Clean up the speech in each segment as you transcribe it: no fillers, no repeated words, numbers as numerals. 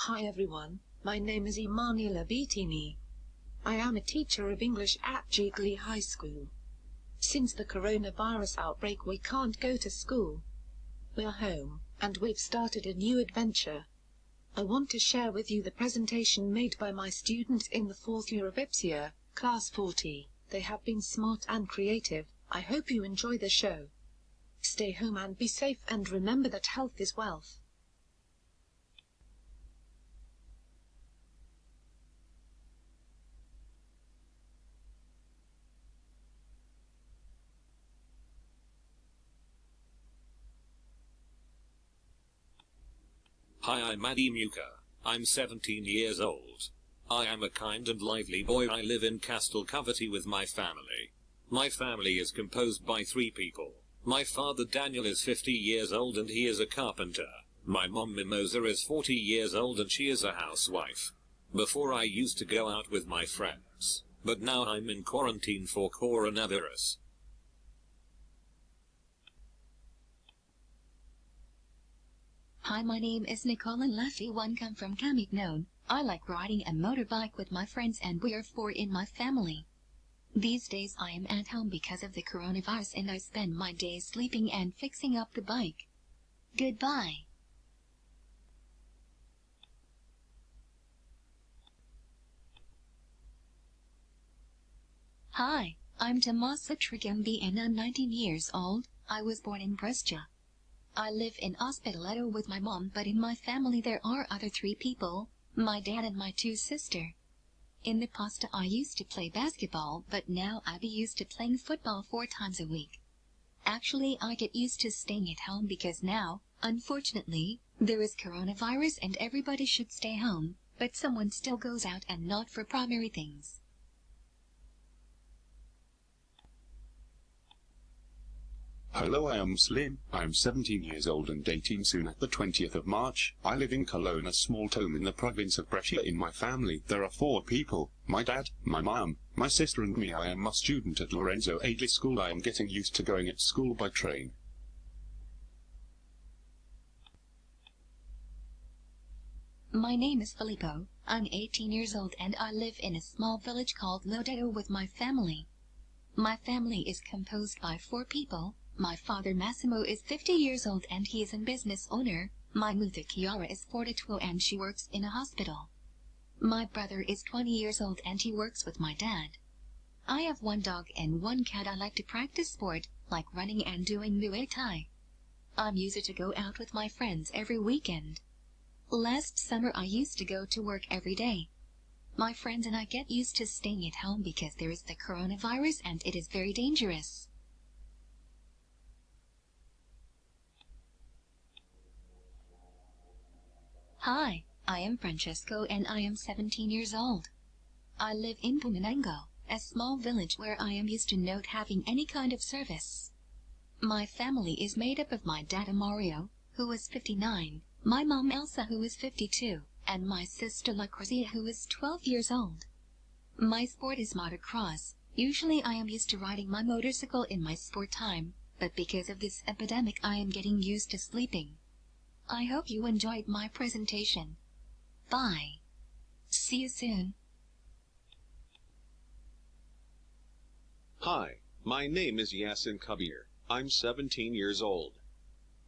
Hi everyone, my name is Emanuela Bettini. I am a teacher of English at Jiggly High School. Since the coronavirus outbreak we can't go to school. We're home, and we've started a new adventure. I want to share with you the presentation made by my students in the 4th year of IPSIA, Class 40. They have been smart and creative. I hope you enjoy the show. Stay home and be safe, and remember that health is wealth. Hi, I'm Adi Muka. I'm 17 years old. I am a kind and lively boy. I live in Castle Coventry with my family. My family is composed by 3 people. My father Daniel is 50 years old and he is a carpenter. My mom Mimosa is 40 years old and she is a housewife. Before I used to go out with my friends, but now I'm in quarantine for coronavirus. Hi, my name is Nicole and Laffy One come from Camignon. I like riding a motorbike with my friends and we are 4 in my family. These days I am at home because of the coronavirus and I spend my days sleeping and fixing up the bike. Goodbye. Hi, I'm Tomasa Trigambi and I'm 19 years old. I was born in Brescia. I live in Ospitaletto with my mom, but in my family there are other 3 people, my dad and my 2 sisters. In the past I used to play basketball, but now I be used to playing football 4 times a week. Actually I get used to staying at home because now, unfortunately, there is coronavirus and everybody should stay home, but someone still goes out and not for primary things. Hello, I am Slim. I'm 17 years old and 18 soon at the 20th of March. I live in Cologne, a small town in the province of Brescia. In my family, there are 4 people. My dad, my mom, my sister and me. I am a student at Lorenzo Agli School. I am getting used to going at school by train. My name is Filippo. I'm 18 years old and I live in a small village called Lodeto with my family. My family is composed by 4 people. My father Massimo is 50 years old and he is a business owner. My mother Chiara is 42 and she works in a hospital. My brother is 20 years old and he works with my dad. I have 1 dog and 1 cat. I like to practice sport, like running and doing Muay Thai. I'm used to go out with my friends every weekend. Last summer I used to go to work every day. My friends and I get used to staying at home because there is the coronavirus and it is very dangerous. Hi, I am Francesco and I am 17 years old. I live in Pumanengo, a small village where I am used to not having any kind of service. My family is made up of my dad Mario, who is 59, my mom Elsa who is 52, and my sister Lucrezia who is 12 years old. My sport is motocross. Usually I am used to riding my motorcycle in my sport time, but because of this epidemic I am getting used to sleeping. I hope you enjoyed my presentation. Bye. See you soon. Hi, my name is Yassin Kabir. I'm 17 years old.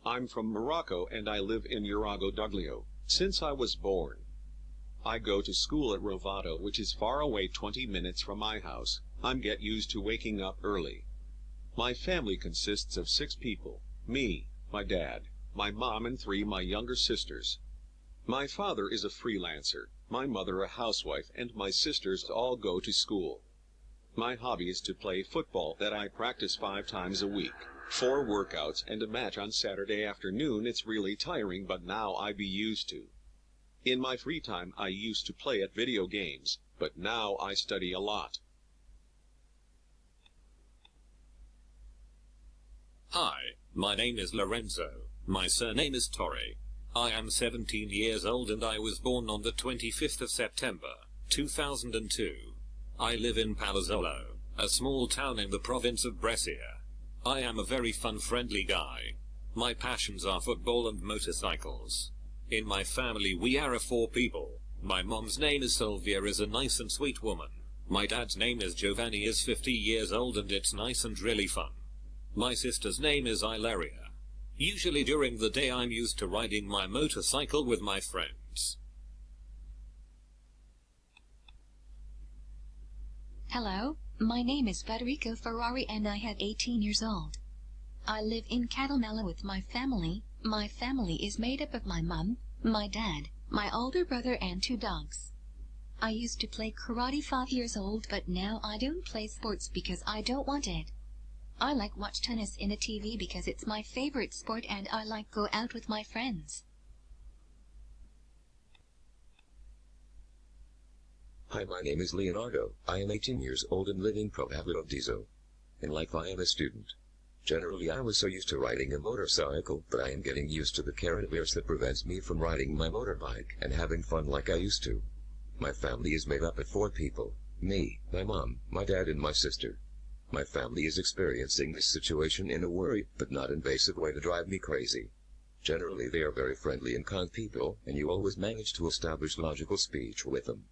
I'm from Morocco and I live in Urago Duglio since I was born. I go to school at Rovato, which is far away 20 minutes from my house. I'm get used to waking up early. My family consists of 6 people, me, my dad, my mom and 3 my younger sisters. My father is a freelancer, my mother a housewife and my sisters all go to school. My hobby is to play football that I practice 5 times a week, 4 workouts and a match on Saturday afternoon. It's really tiring but now I be used to. In my free time I used to play at video games, but now I study a lot. Hi, my name is Lorenzo. My surname is Torre. I am 17 years old and I was born on the 25th of September, 2002. I live in Palazzolo, a small town in the province of Brescia. I am a very fun-friendly guy. My passions are football and motorcycles. In my family we are 4 people. My mom's name is Sylvia, is a nice and sweet woman. My dad's name is Giovanni, is 50 years old and it's nice and really fun. My sister's name is Ilaria. Usually during the day I'm used to riding my motorcycle with my friends. Hello, my name is Federico Ferrari and I have 18 years old. I live in Catalmella with my family. My family is made up of my mum, my dad, my older brother and 2 dogs. I used to play karate 5 years old, but now I don't play sports because I don't want it. I like watch tennis in the TV because it's my favorite sport and I like go out with my friends. Hi, my name is Leonardo. I am 18 years old and live in Provaglio. In life I am a student. Generally I was so used to riding a motorcycle, but I am getting used to the coronavirus that prevents me from riding my motorbike and having fun like I used to. My family is made up of 4 people. Me, my mom, my dad and my sister. My family is experiencing this situation in a worried but not invasive way to drive me crazy. Generally they are very friendly and kind people, and you always manage to establish logical speech with them.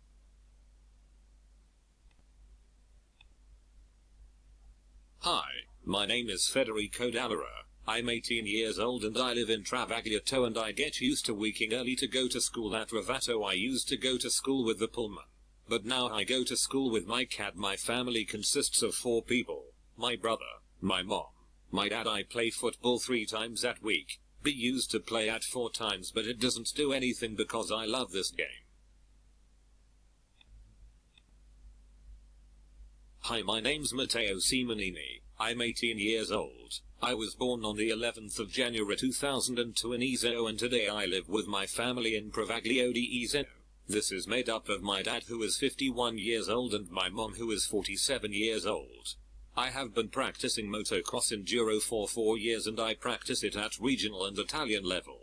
Hi, my name is Federico Dallera. I'm 18 years old and I live in Travagliato and I get used to waking early to go to school at Rovato. I used to go to school with the pullman, but now I go to school with my cat. My family consists of 4 people. My brother, my mom, my dad. I play football 3 times that week. We used to play at 4 times, but it doesn't do anything because I love this game. Hi, my name's Matteo Simonini. I'm 18 years old. I was born on the 11th of January 2002 in Iseo, and today I live with my family in Provaglio di Iseo. This is made up of my dad, who is 51 years old, and my mom, who is 47 years old. I have been practicing motocross enduro for 4 years and I practice it at regional and Italian level.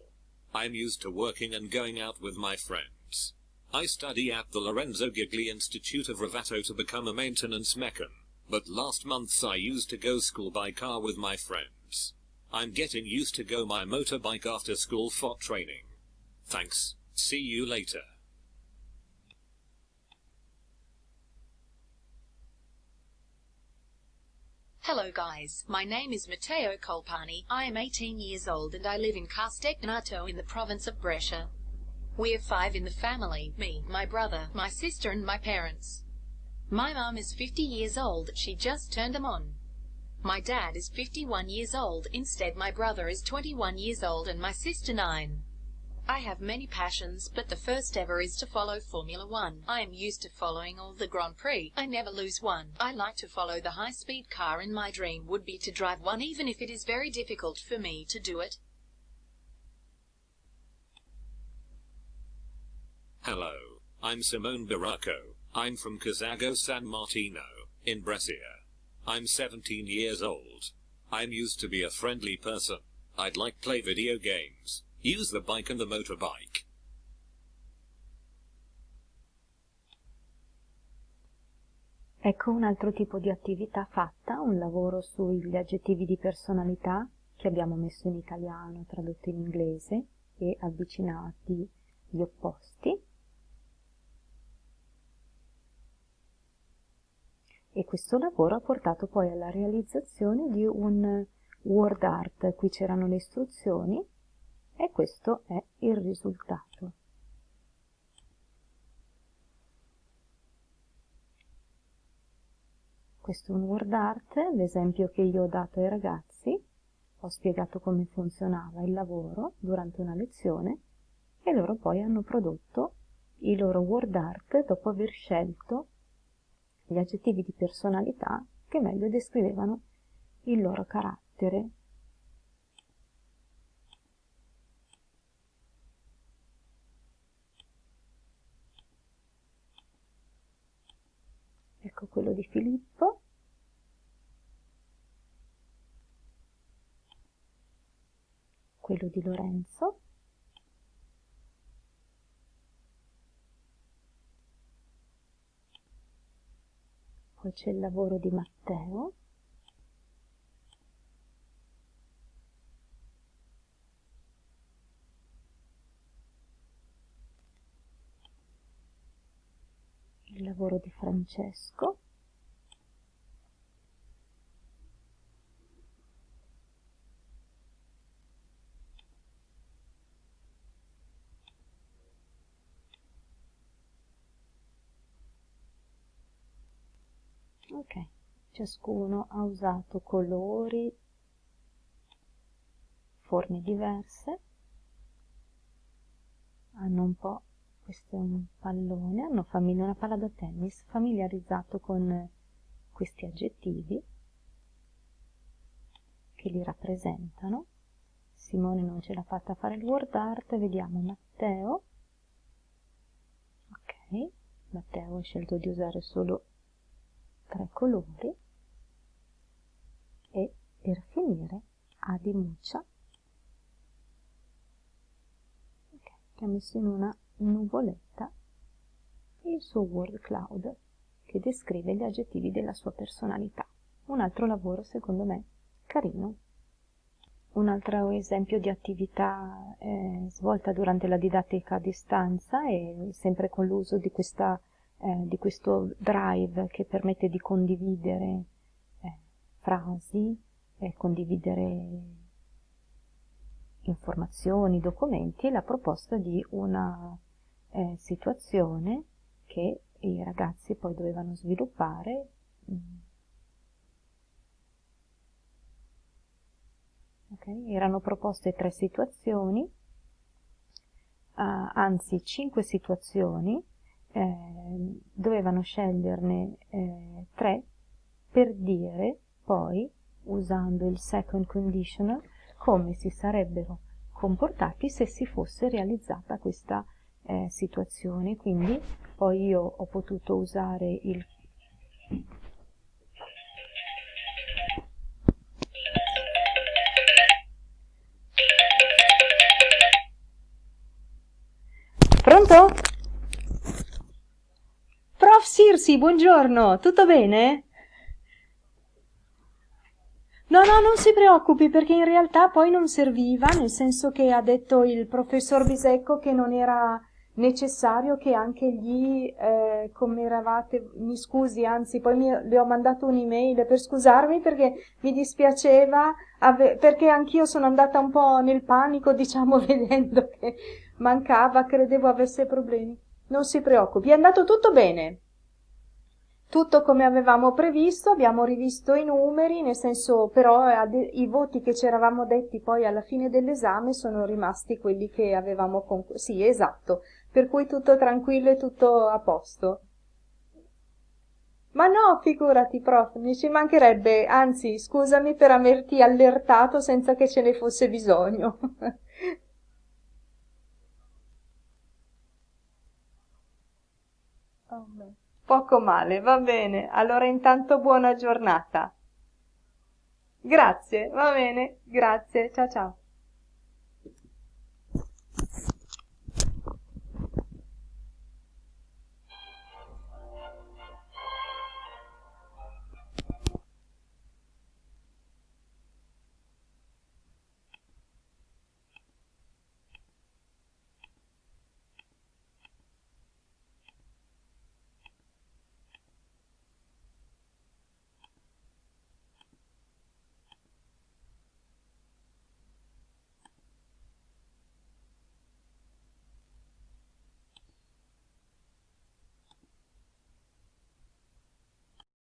I'm used to working and going out with my friends. I study at the Lorenzo Gigli Institute of Rovato to become a maintenance mechan, but last months I used to go school by car with my friends. I'm getting used to go my motorbike after school for training. Thanks, see you later. Hello guys, my name is Matteo Colpani. I am 18 years old and I live in Castagnato in the province of Brescia. We are 5 in the family, me, my brother, my sister and my parents. My mum is 50 years old, she just turned them on. My dad is 51 years old, instead my brother is 21 years old and my sister 9. I have many passions, but the first ever is to follow Formula 1. I am used to following all the Grand Prix. I never lose one. I like to follow the high-speed car and my dream would be to drive one, even if it is very difficult for me to do it. Hello, I'm Simone Baracco. I'm from Casago San Martino, in Brescia. I'm 17 years old. I'm used to be a friendly person. I'd like play video games, use the bike and the motorbike. Ecco un altro tipo di attività fatta, un lavoro sugli aggettivi di personalità che abbiamo messo in italiano, tradotto in inglese e avvicinati gli opposti. E questo lavoro ha portato poi alla realizzazione di un word art. Qui c'erano le istruzioni e questo è il risultato. Questo è un word art, l'esempio che io ho dato ai ragazzi. Ho spiegato come funzionava il lavoro durante una lezione e loro poi hanno prodotto i loro word art dopo aver scelto gli aggettivi di personalità che meglio descrivevano il loro carattere. Ecco quello di Filippo. Quello di Lorenzo. Poi c'è il lavoro di Matteo. il lavoro di Francesco. Ok, ciascuno ha usato colori, forme diverse, hanno un po', questo è un pallone, hanno una palla da tennis, familiarizzato con questi aggettivi che li rappresentano. Simone non ce l'ha fatta fare il word art, vediamo Matteo. Ok, Matteo ha scelto di usare solo 3 colori e per finire Adi Muccia, che ha messo in una nuvoletta il suo word cloud che descrive gli aggettivi della sua personalità. Un altro lavoro secondo me carino. Un altro esempio di attività svolta durante la didattica a distanza è sempre con l'uso di questo drive che permette di condividere frasi, condividere informazioni, documenti, e la proposta di una situazione che i ragazzi poi dovevano sviluppare. Okay. Erano proposte 3 situazioni, anzi 5 situazioni, dovevano sceglierne 3 per dire poi, usando il second conditional, come si sarebbero comportati se si fosse realizzata questa situazione. Quindi poi io ho potuto usare il Pronto? Prof Sirsi, buongiorno, tutto bene? No, non si preoccupi, perché in realtà poi non serviva, nel senso che ha detto il professor Bisecco che non era necessario che anche gli, come eravate, mi scusi, anzi poi le ho mandato un'email per scusarmi perché mi dispiaceva, perché anch'io sono andata un po' nel panico, diciamo, vedendo che mancava, credevo avesse problemi. Non si preoccupi, è andato tutto bene. Tutto come avevamo previsto, abbiamo rivisto i numeri, nel senso però i voti che ci eravamo detti poi alla fine dell'esame sono rimasti quelli che avevamo sì, esatto, per cui tutto tranquillo e tutto a posto. Ma no, figurati, prof, mi ci mancherebbe, anzi, scusami per averti allertato senza che ce ne fosse bisogno. Poco male, va bene. Allora intanto buona giornata. Grazie, va bene, grazie, ciao ciao.